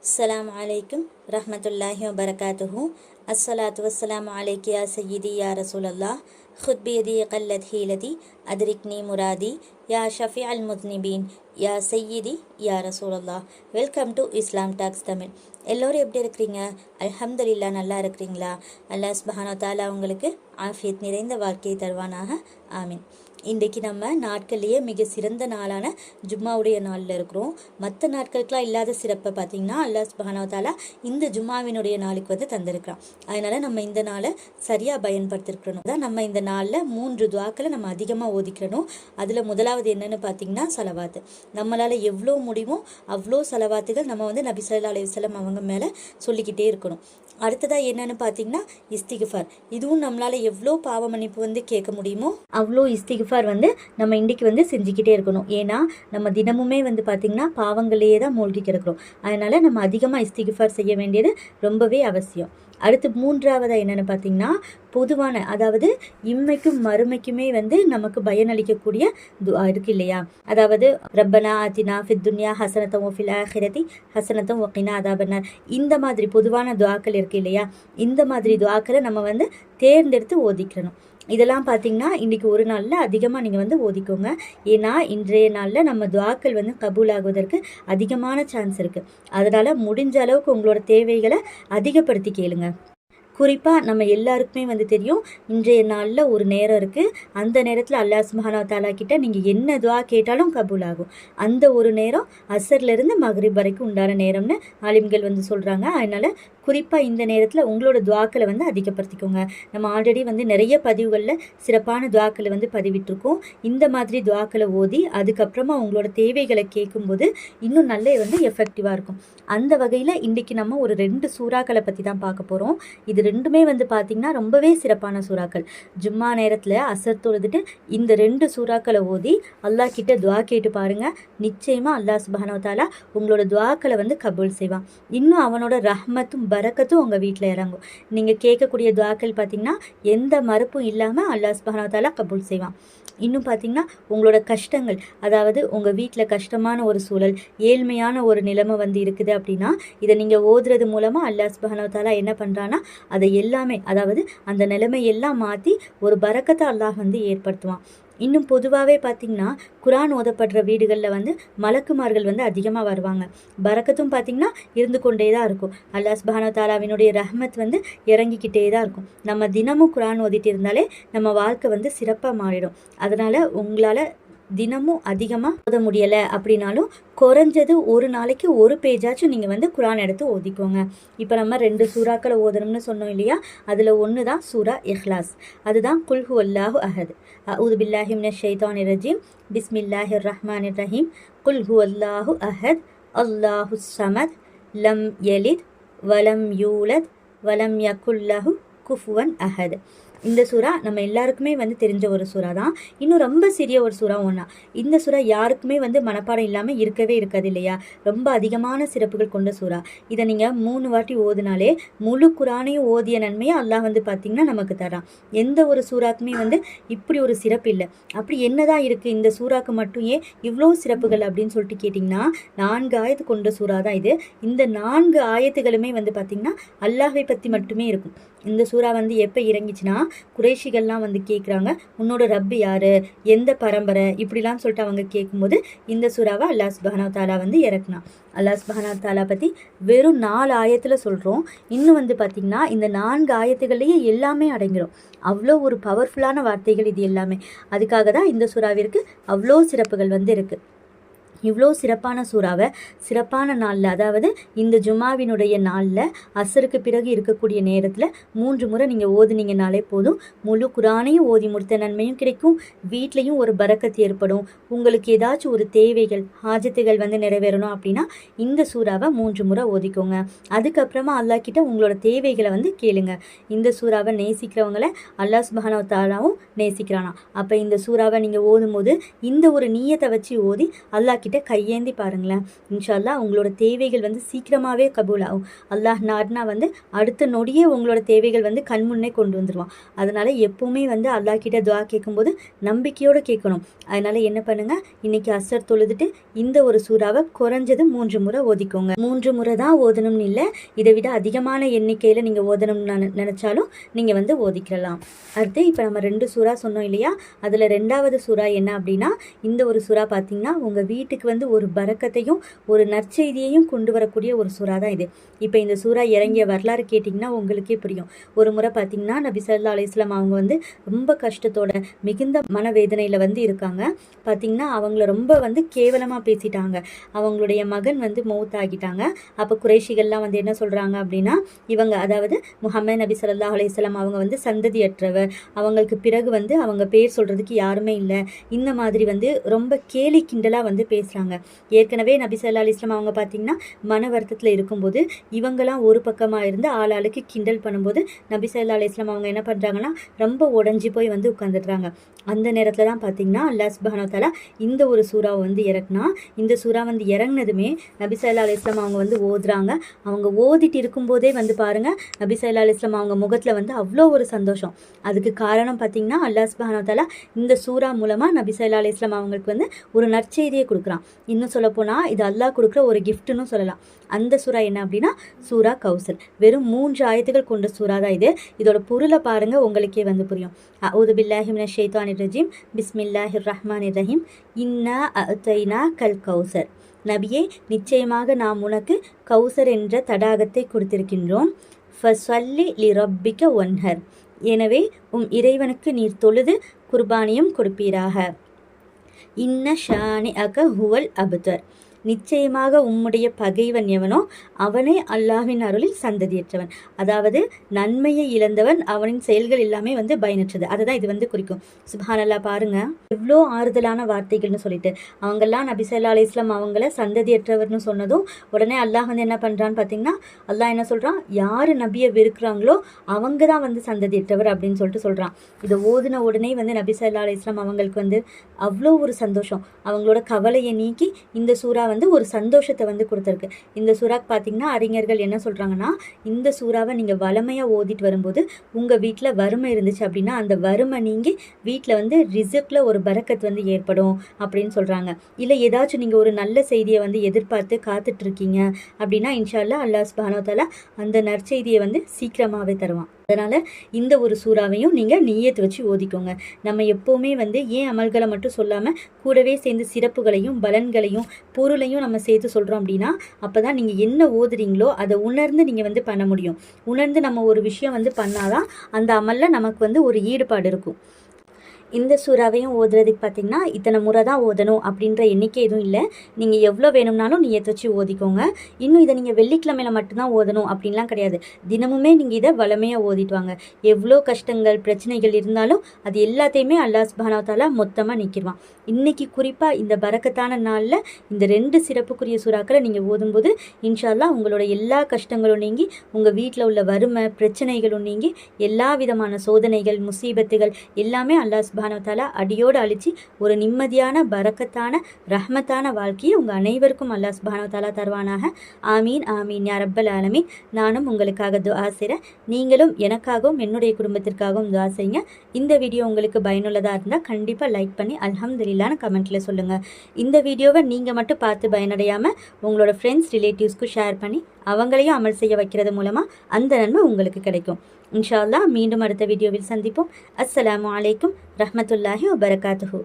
அஸ்ஸலாமு அலைக்கும் ரஹ்மத்துல்லாஹி வபரகாத்துஹு. அஸ்ஸலாத்து வஸ்ஸலாமு அலைக்கி யா சய்யிதி யா ரசூலல்லாஹ். ஹுத் பியதி கல்லத் ஹீலதி அதிரிக்னி முராதி யா ஷஃபி அல் முத்னிபீன் யா சய்யிதி யா ரசூலல்லாஹ். Welcome to Islam talks Tamil. எல்லோரும் எப்படி இருக்கிறீங்க? அல்ஹம்துலில்லாஹ், நல்லா இருக்கிறீங்களா? அல்லாஹ் சுப்ஹானஹு வ தஆலா உங்களுக்கு ஆஃபியத் நிறைந்த வாழ்க்கையை தருவானாக, ஆமீன். இன்றைக்கி நம்ம நாட்கள்லேயே மிக சிறந்த நாளான ஜும்மாவுடைய நாளில் இருக்கிறோம். மற்ற நாட்களுக்கெலாம் இல்லாத சிறப்பை பார்த்திங்கன்னா அல்லாஹ் சுப்ஹானஹு வ தஆலா இந்த ஜும்மாவினுடைய நாளுக்கு வந்து தந்திருக்கிறான். அதனால் நம்ம இந்த நாளை சரியாக பயன்படுத்திருக்கணும். தான் நம்ம இந்த நாளில் 3 துஆக்களை நம்ம அதிகமாக ஓதிக்கணும். அதில் முதலாவது என்னென்னு பார்த்திங்கன்னா சலவாத்து. நம்மளால் எவ்வளோ முடியுமோ அவ்வளோ சலவாத்துகள் நம்ம வந்து நபி ஸல்லல்லாஹு அலைஹி வஸல்லம் அவங்க மேலே சொல்லிக்கிட்டே இருக்கணும். அடுத்ததாக என்னென்னு பார்த்திங்கன்னா இஸ்திக்ஃபார். இதுவும் நம்மளால் எவ்வளோ பாவ மன்னிப்பு வந்து கேட்க முடியுமோ அவ்வளோ இஸ்திக்ஃபார் வந்து நம்ம இன்றைக்கி வந்து செஞ்சுக்கிட்டே இருக்கணும். ஏன்னா நம்ம தினமுமே வந்து பார்த்திங்கன்னா பாவங்களையே தான் மூழ்கி கிடக்கிறோம். அதனால் நம்ம அதிகமாக இஸ்திக்ஃபார் செய்ய வேண்டியது ரொம்பவே அவசியம். அடுத்து 3ஆவதாக என்னென்னு பார்த்திங்கன்னா பொதுவான, அதாவது இம்மைக்கும் மறுமைக்குமே வந்து நமக்கு பயனளிக்கக்கூடிய துஆ இருக்கு இல்லையா? அதாவது ரப்பனா ஆத்தினா ஃபித் துன்யா ஹசனத்தம் வ ஃபில் ஆஹிரதி ஹசனத்தம் வ கினா அதாபன்னார். இந்த மாதிரி பொதுவான துஆக்கள் இருக்கு இல்லையா? இந்த மாதிரி துஆக்களை நம்ம வந்து தேர்ந்தெடுத்து ஓதிக்கணும். இதெல்லாம் பார்த்திங்கன்னா இன்றைக்கி ஒரு நாளில் அதிகமாக நீங்கள் வந்து ஓதிக்கோங்க. ஏன்னா இன்றைய நாளில் நம்ம துஆக்கள் வந்து கபூல் ஆகுவதற்கு அதிகமான சான்ஸ் இருக்குது. அதனால் முடிஞ்ச அளவுக்கு உங்களோட தேவைகளை அதிகப்படுத்தி கேளுங்க. குறிப்பாக நம்ம எல்லாருக்குமே வந்து தெரியும், இன்றைய நாளில் ஒரு நேரம் இருக்குது. அந்த நேரத்தில் அல்லாஹ் சுப்ஹானஹு வ தஆலா கிட்ட நீங்கள் என்ன துஆ கேட்டாலும் கபூல் ஆகும். அந்த ஒரு நேரம் அசர்லேருந்து மக்ரிப் வரைக்கும் உண்டான நேரம்னு ஆலிம்கள் வந்து சொல்கிறாங்க. அதனால் குறிப்பாக இந்த நேரத்தில் உங்களோட துஆக்களை வந்து அதிகப்படுத்திக்கோங்க. நம்ம ஆல்ரெடி வந்து நிறைய பதிவுகளில் சிறப்பான துஆக்களை வந்து பதிவிட்டிருக்கோம். இந்த மாதிரி துஆக்களை ஓதி அதுக்கப்புறமா உங்களோட தேவைகளை கேட்கும்போது இன்னும் நல்ல வந்து எஃபெக்டிவாக இருக்கும். அந்த வகையில் இன்றைக்கி நம்ம ஒரு 2 சூறாக்களை பற்றி தான் பார்க்க போகிறோம். இது ரெண்டுமே வந்து பார்த்திங்கன்னா ரொம்பவே சிறப்பான சூறாக்கள். ஜும்மா நேரத்தில் அசர் தொழுதுட்டு இந்த 2 சூறாக்களை ஓதி அல்லாஹ் கிட்ட துஆ கேட்டு பாருங்கள். நிச்சயமாக அல்லாஹ் சுப்ஹானஹு வ தஆலா உங்களோட துஆக்களை வந்து கபூல் செய்வான். இன்னும் அவனோட ரஹ்மத்தும் பரக்கத்தும் உங்கள் வீட்டில் இறங்கும். நீங்கள் கேட்கக்கூடிய துஆக்கள் பார்த்திங்கன்னா எந்த மறுப்பும் இல்லாமல் அல்லாஹ் சுப்ஹானஹு வ தஆலா கபூல் செய்வான். இன்னும் பார்த்திங்கன்னா உங்களோட கஷ்டங்கள், அதாவது உங்கள் வீட்டில் கஷ்டமான ஒரு சூழல், ஏழ்மையான ஒரு நிலைமை வந்து இருக்குது அப்படின்னா இதை நீங்கள் ஓதுறது மூலமாக அல்லாஹ் சுப்ஹானஹு வ தஆலா என்ன பண்ணுறான்னா அதை எல்லாமே, அதாவது அந்த நிலைமையெல்லாம் மாற்றி ஒரு பரக்கத்தை அல்லாஹ் வந்து ஏற்படுத்துவான். இன்னும் பொதுவாகவே பார்த்திங்கன்னா குர்ஆன் ஓதப்படுற வீடுகளில் வந்து மலக்குமார்கள் வந்து அதிகமாக வருவாங்க. பரக்கத்தும் பார்த்திங்கன்னா இருந்து கொண்டே தான் இருக்கும். அல்லாஹ் சுப்ஹானஹு வ தஆலாவினுடைய ரஹ்மத் வந்து இறங்கிக்கிட்டே தான் இருக்கும். நம்ம தினமும் குர்ஆன் ஓதிட்டு இருந்தாலே நம்ம வாழ்க்கை வந்து சிறப்பாக மாறிடும். அதனால் உங்களால் தினமும் அதிகமாக ஓத முடியலை அப்படின்னாலும் குறைஞ்சது ஒரு நாளைக்கு ஒரு பேஜாச்சும் நீங்கள் வந்து குர்ஆன் எடுத்து ஓதிக்கோங்க. இப்போ நம்ம 2 சூறாக்களை ஓதணும்னு சொன்னோம் இல்லையா? அதில் ஒன்று தான் சூரா இஹ்லாஸ். அதுதான் குல் ஹுவல்லாஹு அஹத், அஊது பில்லாஹி மினஷ் ஷைத்தானிர் ரஜீம், பிஸ்மில்லாஹிர் ரஹ்மானிர் ரஹீம், குல் ஹுவல்லாஹு அஹத் அல்லாஹு ஸமத் லம் யலித் வலம் யூலத் வலம் யகுல்லஹு குஃபுவன் அஹத். இந்த சூறா நம்ம எல்லாருக்குமே வந்து தெரிஞ்ச ஒரு சூறா தான். இன்னும் ரொம்ப சிறிய ஒரு சூறா ஒன்றா. இந்த சூறா யாருக்குமே வந்து மனப்பாடம் இல்லாமல் இருக்கவே இருக்காது இல்லையா? ரொம்ப அதிகமான சிறப்புகள் கொண்ட சூறா. இதை நீங்கள் 3 வாட்டி ஓதினாலே முழு குர்ஆனையும் ஓதிய நன்மையை அல்லாஹ் வந்து பார்த்திங்கன்னா நமக்கு தரான். எந்த ஒரு சூறாக்குமே வந்து இப்படி ஒரு சிறப்பு இல்லை. அப்படி என்னதான் இருக்குது இந்த சூறாக்கு மட்டும் ஏன் இவ்வளோ சிறப்புகள் அப்படின்னு சொல்லிட்டு கேட்டிங்கன்னா 4 ஆயத்து கொண்ட சூறா தான் இது. இந்த 4 ஆயத்துகளுமே வந்து பார்த்திங்கன்னா அல்லாஹை பற்றி மட்டுமே இருக்கும். இந்த சூறா வந்து எப்போ இறங்கிச்சுன்னா குறைஷிகள்லாம் வந்து கேட்குறாங்க, உன்னோட ரப்பு யார், எந்த பரம்பரை, இப்படிலாம் சொல்லிட்டு அவங்க கேட்கும்போது இந்த சூறாவை அல்லாஹ் சுப்ஹானஹு வ தஆலா வந்து இறக்குனான். அல்லாஹ் சுப்ஹானஹு வ தஆலா பற்றி வெறும் 4 ஆயத்தில் சொல்கிறோம். இன்னும் வந்து பார்த்திங்கன்னா இந்த 4 ஆயத்துகள்லேயே எல்லாமே அடங்கிடும். அவ்வளோ ஒரு பவர்ஃபுல்லான வார்த்தைகள் இது எல்லாமே. அதுக்காக தான் இந்த சூறாவிற்கு அவ்வளோ சிறப்புகள் வந்து இருக்குது. இவ்வளோ சிறப்பான சூறாவை சிறப்பான நாளில், அதாவது இந்த ஜும்மாவினுடைய நாளில் அசருக்கு பிறகு இருக்கக்கூடிய நேரத்தில் 3 முறை நீங்கள் ஓதுனீங்கனாலே போதும். முழு குர்ஆனையும் ஓதி முடித்த நன்மையும் கிடைக்கும். வீட்லேயும் ஒரு பரக்கத்து ஏற்படும். உங்களுக்கு ஏதாச்சும் ஒரு தேவைகள், ஹாஜத்துகள் வந்து நிறைவேறணும் அப்படின்னா இந்த சூறாவை 3 முறை ஓதிக்கோங்க. அதுக்கப்புறமா அல்லாஹ் கிட்ட உங்களோட தேவைகளை வந்து கேளுங்க. இந்த சூறாவை நேசிக்கிறவங்களை அல்லாஹ் சுப்ஹானஹு வ தஆலாவும் நேசிக்கிறானா. அப்போ இந்த சூறாவை நீங்கள் ஓதும் போது இந்த ஒரு நியத்தை வச்சு ஓதி அல்லாஹ் கிட்ட கையேந்தி பாருங்களேன். இன்ஷா அல்லாஹ் உங்களோட தேவைகள் வந்து சீக்கிரமாகவே கபூல் ஆகும். அல்லாஹ் நாட்னா வந்து அடுத்த நொடியே உங்களோட தேவைகள் வந்து கண்முன்னே கொண்டு வந்துடுவான். அதனால் எப்போவுமே வந்து அல்லாஹ் கிட்ட துவா கேட்கும்போது நம்பிக்கையோடு கேட்கணும். அதனால் என்ன பண்ணுங்கள், இன்றைக்கி அசர் தொழுதுட்டு இந்த ஒரு சூறாவை குறைஞ்சது 3 முறை ஓதிக்கோங்க. 3 முறை தான் ஓதணும்னு இல்லை, இதை விட அதிகமான எண்ணிக்கையில் நீங்கள் ஓதணும்னு நினச்சாலும் நீங்கள் வந்து ஓதிக்கலாம். அடுத்து இப்போ நம்ம 2 சூறா சொன்னோம் இல்லையா, அதில் 2வது சூறா என்ன அப்படின்னா, இந்த ஒரு சூறா பார்த்திங்கன்னா உங்கள் வீட்டுக்கு வந்து ஒரு பரக்கத்தையும் ஒரு நற்செய்தியையும் கொண்டு வரக்கூடிய ஒரு சூறா தான் இது. இப்போ இந்த சூறா இறங்கிய வரலாறு கேட்டிங்கன்னா உங்களுக்கே புரியும். ஒரு முறை பார்த்திங்கன்னா நபி ஸல்லல்லாஹு அலைஹி வஸல்லம் அவங்க வந்து ரொம்ப கஷ்டத்தோட மிகுந்த மனவேதனையில் வந்து இருக்காங்க. பார்த்திங்கன்னா அவங்கள ரொம்ப வந்து கேவலமாக பேசிட்டாங்க. அவங்களுடைய மகன் வந்து மௌத்தாகிட்டாங்க. அப்போ குறைஷிகள்லாம் வந்து என்ன சொல்கிறாங்க அப்படின்னா, இவங்க அதாவது முஹம்மது நபி ஸல்லல்லாஹு அலைஹி வஸல்லம் அவங்க வந்து சந்ததியற்றவர், அவங்களுக்கு பிறகு வந்து அவங்க பேர் சொல்கிறதுக்கு யாருமே இல்லை, இந்த மாதிரி வந்து ரொம்ப கேலி கிண்டலாக வந்து பேசுகிறாங்க. ஏற்கனவே நபி ஸல்லல்லாஹு அலைஹி வஸல்லம் அவங்க பார்த்திங்கன்னா மன வருத்தத்தில் இருக்கும்போது இவங்கெல்லாம் ஒரு பக்கமாக இருந்து ஆளாளுக்கு கிண்டல் பண்ணும்போது நபி ஸல்லல்லாஹு அலைஹி வஸல்லம் அவங்க என்ன பண்ணுறாங்கன்னா ரொம்ப உடஞ்சி போய் வந்து உட்காந்துடுறாங்க. அந்த நேரத்தில் தான் பார்த்திங்கன்னா அல்லாஹ் சுப்ஹானஹு வ தஆலா இந்த ஒரு சூறாவை வந்து இறக்குனா. இந்த சூறா வந்து இறங்குனதுமே நபி ஸல்லல்லாஹு அலைஹி வஸல்லம் அவங்க வந்து ஓதுறாங்க. அவங்க ஓதிட்டு இருக்கும்போதே வந்து பாருங்கள் நபி ஸல்லல்லாஹு அலைஹி வஸல்லம் அவங்க முகத்தில் வந்து அவ்வளோ ஒரு சந்தோஷம். அதுக்கு காரணம் பார்த்திங்கன்னா அல்லாஹ் சுப்ஹானஹு வ தஆலா இந்த சூறா மூலமாக நபி ஸல்லல்லாஹு அலைஹி வஸல்லம் அவங்களுக்கு வந்து ஒரு நற்செய்தியை கொடுக்குறான். இன்னும் சொல்லப்போனால் இது அல்லாஹ் கொடுக்குற ஒரு கிஃப்ட்டுன்னு சொல்லலாம். அந்த சூறா என்ன அப்படின்னா சூறா கௌசர். வெறும் 3 ஆயத்துகள் கொண்ட சூறா தான் இது. இதோட பொருளை பாருங்கள், உங்களுக்கே வந்து புரியும். அஊது பில்லாஹி மினஷ் ஷைத்தானிர் ரஜீம், பிஸ்மில்லாஹிர் ரஹ்மானிர் ரஹீம், இன்னா அஅதைனா கல் கௌசர். நபியே, நிச்சயமாக நாம் உனக்கு கௌசர் என்ற தடாகத்தை கொடுத்திருக்கின்றோம். ஃபஸ்ஸல்லி லிரப்பிக ஒன்ஹர். எனவே இறைவனுக்கு நீர் தொழுது குர்பானியும் கொடுப்பீராக. இன்ன ஷானி அக ஹுவல் அபுதர். நிச்சயமாக உம்முடைய பகைவன் எவனோ அவனே அல்லாஹ்வின் அருளில் சந்ததியற்றவன். அதாவது நன்மையை இழந்தவன், அவனின் செயல்கள் எல்லாமே வந்து பயனற்றது. அதை தான் இது வந்து குறிக்கும். சுப்ஹானல்லாஹ், பாருங்க எவ்வளோ ஆறுதலான வார்த்தைகள்னு சொல்லிட்டு. அவங்கெல்லாம் நபி ஸல்லல்லாஹு அலைஹி வஸல்லம் அவங்கள சந்ததியற்றவர்னு சொன்னதும் உடனே அல்லாஹ் வந்து என்ன பண்ணுறான்னு பார்த்தீங்கன்னா, அல்லாஹ் என்ன சொல்கிறான், யார் நபியை வெறுக்கிறாங்களோ அவங்க தான் வந்து சந்ததியற்றவர் அப்படின்னு சொல்லிட்டு சொல்கிறான். இதை ஓதுன உடனே வந்து நபி ஸல்லல்லாஹு அலைஹி வஸல்லம் அவங்களுக்கு வந்து அவ்வளோ ஒரு சந்தோஷம். அவங்களோட கவலையை நீக்கி இந்த சூறா வந்து ஒரு சந்தோஷத்தை வந்து கொடுத்துருக்கு. இந்த சூறாக்கு பார்த்தீங்கன்னா அறிஞர்கள் என்ன சொல்கிறாங்கன்னா, இந்த சூறாவை நீங்கள் வளமையாக ஓதிட்டு வரும்போது உங்கள் வீட்டில் வறுமை இருந்துச்சு அப்படின்னா அந்த வறுமை நீங்கி வீட்டில் வந்து ரிஸ்க்ல ஒரு பரக்கத் வந்து ஏற்படும் அப்படின்னு சொல்கிறாங்க. இல்லை ஏதாச்சும் நீங்கள் ஒரு நல்ல செய்தியை வந்து எதிர்பார்த்து காத்துட்ருக்கீங்க அப்படின்னா இன்ஷா அல்லாஹ் அல்லாஹ் சுப்ஹானஹு வ தஆலா அந்த நற்செய்தியை வந்து சீக்கிரமாகவே தருவான். அதனால் இந்த ஒரு சூறாவையும் நீங்கள் நிய்யத்து வச்சு ஓதிக்கோங்க. நம்ம எப்போவுமே வந்து ஏன் அமல்களை மட்டும் சொல்லாமல் கூடவே சேர்ந்து சிறப்புகளையும் பலன்களையும் பொருளையும் நம்ம சேர்த்து சொல்கிறோம் அப்படின்னா, அப்போ தான் நீங்கள் என்ன ஓதுறீங்களோ அதை உணர்ந்து நீங்கள் வந்து பண்ண முடியும். உணர்ந்து நம்ம ஒரு விஷயம் வந்து பண்ணாதான் அந்த அமலில் நமக்கு வந்து ஒரு ஈடுபாடு இருக்கும். இந்த சூறாவையும் ஓதுறதுக்கு பார்த்திங்கன்னா இத்தனை முறை தான் ஓதணும் அப்படின்ற எண்ணிக்கை எதுவும் இல்லை. நீங்கள் எவ்வளோ வேணும்னாலும் நியத்து வச்சு ஓதிக்கோங்க. இன்னும் இதை நீங்கள் வெள்ளிக்கிழமையில் மட்டும்தான் ஓதணும் அப்படின்லாம் கிடையாது. தினமுமே நீங்கள் இதை வளமையாக ஓதிட்டு வாங்க. எவ்வளோ கஷ்டங்கள் பிரச்சனைகள் இருந்தாலும் அது எல்லாத்தையுமே அல்லாஹ் சுப்ஹானஹு வ தஆலா மொத்தமாக நீக்கிடுவான். இன்றைக்கி குறிப்பாக இந்த பரக்கத்தான நாளில் இந்த 2 சிறப்புக்குரிய சூறாக்களை நீங்கள் ஓதும்போது இன்ஷா அல்லாஹ் உங்களோட எல்லா கஷ்டங்களும் நீங்கி உங்கள் வீட்டில் உள்ள வறுமை பிரச்சனைகளும் நீங்கி எல்லா விதமான சோதனைகள் முசீபத்துகள் எல்லாமே அல்லாஹ் சுப்ஹானஹு வ தஆலா அடியோடு அழிச்சு ஒரு நிம்மதியான பரக்கத்தான ரஹ்மத்தான வாழ்க்கையை உங்கள் அனைவருக்கும் அல்லாஹ் சுப்ஹானஹு வ தஆலா தருவானாக. ஆமீன் ஆமீன் யா ரப்பல் ஆலமீன். நானும் உங்களுக்காக துஆ செய்கிறேன். நீங்களும் எனக்காகவும் என்னுடைய குடும்பத்திற்காகவும் துஆ செய்யுங்க. இந்த வீடியோ உங்களுக்கு பயனுள்ளதாக இருந்தால் கண்டிப்பாக லைக் பண்ணி அல்ஹம்துலில்லாஹ்னு கமெண்ட்டில் சொல்லுங்கள். இந்த வீடியோவை நீங்கள் மட்டும் பார்த்து பயனடையாமல் உங்களோட ஃப்ரெண்ட்ஸ் ரிலேட்டிவ்ஸ்க்கு ஷேர் பண்ணி அவங்களையும் அமல் செய்ய வைக்கிறது மூலமாக அந்த நன்மை உங்களுக்கு கிடைக்கும். இன்ஷா அல்லாஹ் மீண்டும் அடுத்த வீடியோவில் சந்திப்போம். அஸ்ஸலாமு அலைக்கும் ரஹ்மத்துல்லாஹி வ பரகாத்துஹு.